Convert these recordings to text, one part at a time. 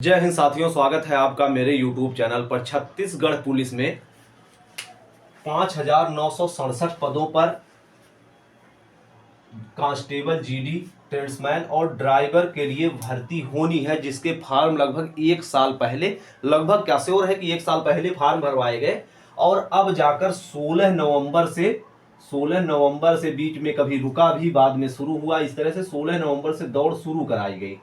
जय हिंद साथियों, स्वागत है आपका मेरे YouTube चैनल पर। छत्तीसगढ़ पुलिस में 5,967 पदों पर कांस्टेबल, जीडी, ट्रेड्समैन और ड्राइवर के लिए भर्ती होनी है, जिसके फार्म लगभग एक साल पहले, लगभग क्या श्योर है कि एक साल पहले फार्म भरवाए गए और अब जाकर 16 नवंबर से बीच में कभी रुका भी, बाद में शुरू हुआ। इस तरह से 16 नवंबर से दौड़ शुरू कराई गई,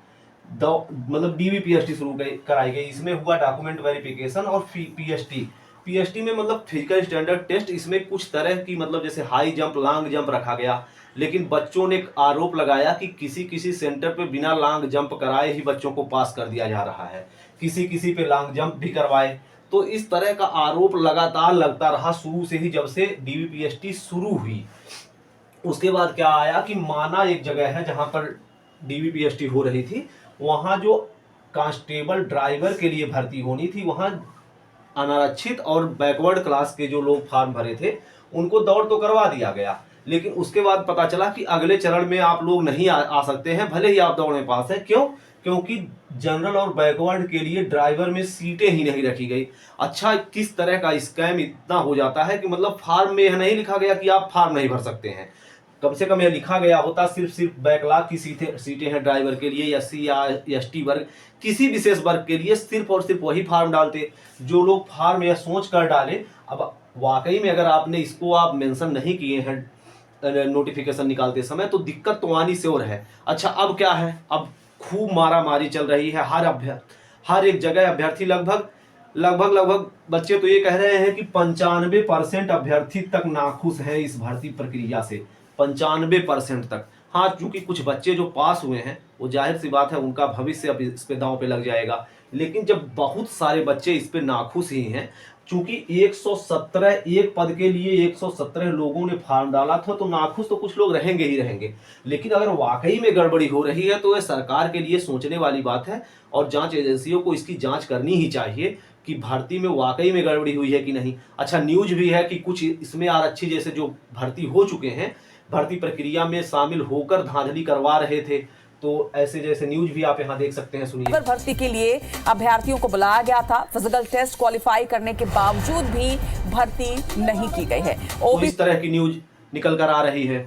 मतलब डीवीपीएसटी शुरू कराई गई। इसमें हुआ डॉक्यूमेंट वेरिफिकेशन और पीएसटी। पीएसटी में मतलब फिजिकल स्टैंडर्ड टेस्ट। इसमें कुछ तरह की मतलब जैसे हाई जंप, लॉन्ग जंप रखा गया, लेकिन बच्चों ने एक आरोप लगाया कि किसी किसी सेंटर पे बिना लॉन्ग जंप कराए ही बच्चों को पास कर दिया जा रहा है, किसी किसी पे लॉन्ग जंप भी करवाए। तो इस तरह का आरोप लगातार लगता रहा शुरू से ही, जब से डीवीपीएसटी शुरू हुई। उसके बाद क्या आया कि माना एक जगह है जहां पर डीवीपीएसटी हो रही थी, वहां जो कांस्टेबल ड्राइवर के लिए भर्ती होनी थी, वहां अनारक्षित और बैकवर्ड क्लास के जो लोग फॉर्म भरे थे उनको दौड़ तो करवा दिया गया, लेकिन उसके बाद पता चला कि अगले चरण में आप लोग नहीं आ सकते हैं, भले ही आप दौड़ में पास हैं। क्यों? क्योंकि जनरल और बैकवर्ड के लिए ड्राइवर में सीटें ही नहीं रखी गई। अच्छा, किस तरह का स्कैम इतना हो जाता है कि मतलब फॉर्म में यह नहीं लिखा गया कि आप फॉर्म नहीं भर सकते हैं, कम से कम यह लिखा गया होता सिर्फ बैकलॉग की सीटें हैं ड्राइवर के लिए, एससी या एसटी वर्ग, किसी विशेष वर्ग के लिए सिर्फ और सिर्फ वही फार्म डालते। जो लोग फार्म यह सोच कर डाले, अब वाकई में अगर आपने इसको आप मेंशन नहीं किए हैं नोटिफिकेशन निकालते समय, तो दिक्कत तो आनी श्योर है। अच्छा, अब क्या है? अब खूब मारा मारी चल रही है। हर एक जगह अभ्यर्थी लगभग बच्चे तो ये कह रहे हैं कि 95% अभ्यर्थी तक नाखुश हैं इस भर्ती प्रक्रिया से, 95% तक। हाँ, चूंकि कुछ बच्चे जो पास हुए हैं, वो जाहिर सी बात है उनका भविष्य अब इस पे दांव पे लग जाएगा, लेकिन जब बहुत सारे बच्चे इस पे नाखुश ही हैं, चूंकि 117 एक पद के लिए 117 लोगों ने फॉर्म डाला था, तो नाखुश तो कुछ लोग रहेंगे ही रहेंगे। लेकिन अगर वाकई में गड़बड़ी हो रही है तो यह सरकार के लिए सोचने वाली बात है और जांच एजेंसियों को इसकी जांच करनी ही चाहिए कि भर्ती में वाकई में गड़बड़ी हुई है कि नहीं। अच्छा, न्यूज भी है कि कुछ इसमें आरक्षी जैसे जो भर्ती हो चुके हैं, भर्ती प्रक्रिया में शामिल होकर धांधली करवा रहे थे। तो ऐसे जैसे न्यूज भी आप यहाँ देख सकते हैं, सुनिए। भर्ती के लिए अभ्यर्थियों को बुलाया गया था, फिजिकल टेस्ट क्वालिफाई करने के बावजूद भी भर्ती नहीं की गई है। तो इस तरह की न्यूज निकल कर आ रही है।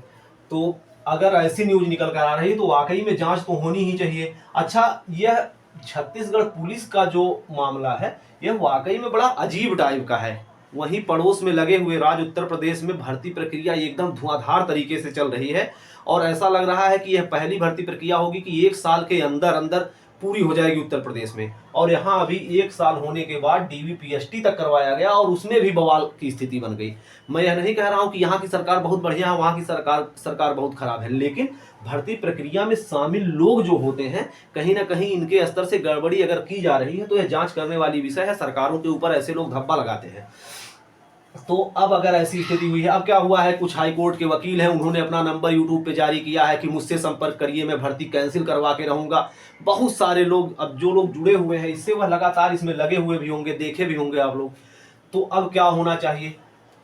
तो अगर ऐसी न्यूज निकल कर आ रही है तो वाकई में जांच तो होनी ही चाहिए। अच्छा, यह छत्तीसगढ़ पुलिस का जो मामला है, यह वाकई में बड़ा अजीब टाइप का है। वहीं पड़ोस में लगे हुए राज्य उत्तर प्रदेश में भर्ती प्रक्रिया एकदम धुआंधार तरीके से चल रही है और ऐसा लग रहा है कि यह पहली भर्ती प्रक्रिया होगी कि एक साल के अंदर अंदर पूरी हो जाएगी उत्तर प्रदेश में। और यहाँ अभी एक साल होने के बाद डीवीपीएसटी तक करवाया गया और उसमें भी बवाल की स्थिति बन गई। मैं यह नहीं कह रहा हूँ कि यहाँ की सरकार बहुत बढ़िया है, वहाँ की सरकार बहुत खराब है, लेकिन भर्ती प्रक्रिया में शामिल लोग जो होते हैं, कहीं ना कहीं इनके स्तर से गड़बड़ी अगर की जा रही है तो यह जांच करने वाली विषय है। सरकारों के ऊपर ऐसे लोग धब्बा लगाते हैं। तो अब अगर ऐसी स्थिति हुई है, अब क्या हुआ है, कुछ हाई कोर्ट के वकील हैं, उन्होंने अपना नंबर यूट्यूब पे जारी किया है कि मुझसे संपर्क करिए, मैं भर्ती कैंसिल करवा के रहूंगा। बहुत सारे लोग, अब जो लोग जुड़े हुए हैं इससे, वह लगातार इसमें लगे हुए भी होंगे, देखे भी होंगे आप लोग। तो अब क्या होना चाहिए?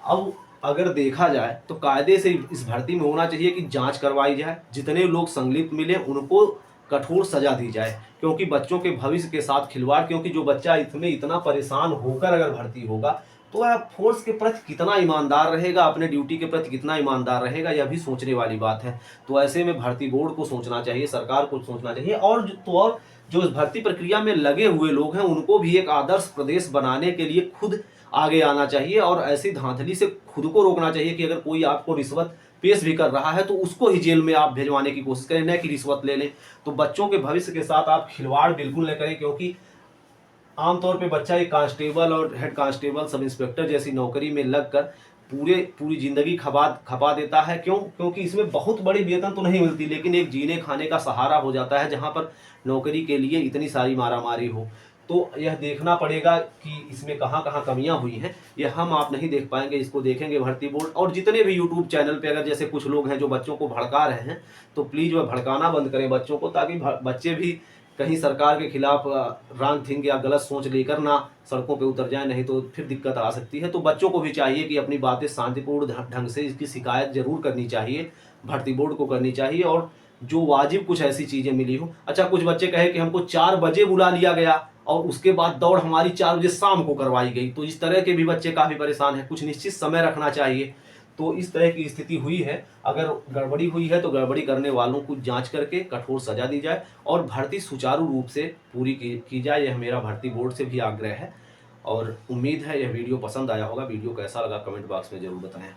अब अगर देखा जाए तो कायदे से इस भर्ती में होना चाहिए कि जांच करवाई जाए, जितने लोग संलिप्त मिले उनको कठोर सजा दी जाए, क्योंकि बच्चों के भविष्य के साथ खिलवाड़। क्योंकि जो बच्चा इसमें इतना परेशान होकर अगर भर्ती होगा तो वह फोर्स के प्रति कितना ईमानदार रहेगा, अपने ड्यूटी के प्रति कितना ईमानदार रहेगा, यह भी सोचने वाली बात है। तो ऐसे में भर्ती बोर्ड को सोचना चाहिए, सरकार को सोचना चाहिए, और जो इस भर्ती प्रक्रिया में लगे हुए लोग हैं उनको भी एक आदर्श प्रदेश बनाने के लिए खुद आगे आना चाहिए और ऐसी धांधली से खुद को रोकना चाहिए कि अगर कोई आपको रिश्वत पेश भी कर रहा है तो उसको ही जेल में आप भिजवाने की कोशिश करें, न कि रिश्वत ले लें। तो बच्चों के भविष्य के साथ आप खिलवाड़ बिल्कुल न करें, क्योंकि आमतौर पे बच्चा एक कांस्टेबल और हेड कांस्टेबल, सब इंस्पेक्टर जैसी नौकरी में लगकर पूरी जिंदगी खपा देता है। क्यों? क्योंकि इसमें बहुत बड़ी वेतन तो नहीं मिलती, लेकिन एक जीने खाने का सहारा हो जाता है, जहां पर नौकरी के लिए इतनी सारी मारामारी हो। तो यह देखना पड़ेगा कि इसमें कहाँ कहाँ कमियां हुई हैं। यह हम आप नहीं देख पाएंगे, इसको देखेंगे भर्ती बोर्ड और जितने भी यूट्यूब चैनल पे। अगर जैसे कुछ लोग हैं जो बच्चों को भड़का रहे हैं, तो प्लीज़ वह भड़काना बंद करें बच्चों को, ताकि बच्चे भी कहीं सरकार के खिलाफ रॉन्ग थिंक या गलत सोच लेकर ना सड़कों पे उतर जाए, नहीं तो फिर दिक्कत आ सकती है। तो बच्चों को भी चाहिए कि अपनी बातें शांतिपूर्ण ढंग से, इसकी शिकायत जरूर करनी चाहिए, भर्ती बोर्ड को करनी चाहिए, और जो वाजिब कुछ ऐसी चीज़ें मिली हो। अच्छा, कुछ बच्चे कहे कि हमको 4 बजे बुला लिया गया और उसके बाद दौड़ हमारी 4 बजे शाम को करवाई गई। तो इस तरह के भी बच्चे काफ़ी परेशान हैं, कुछ निश्चित समय रखना चाहिए। तो इस तरह की स्थिति हुई है। अगर गड़बड़ी हुई है तो गड़बड़ी करने वालों को जांच करके कठोर सजा दी जाए और भर्ती सुचारू रूप से पूरी की जाए, यह मेरा भर्ती बोर्ड से भी आग्रह है। और उम्मीद है यह वीडियो पसंद आया होगा। वीडियो कैसा लगा कमेंट बॉक्स में ज़रूर बताएं।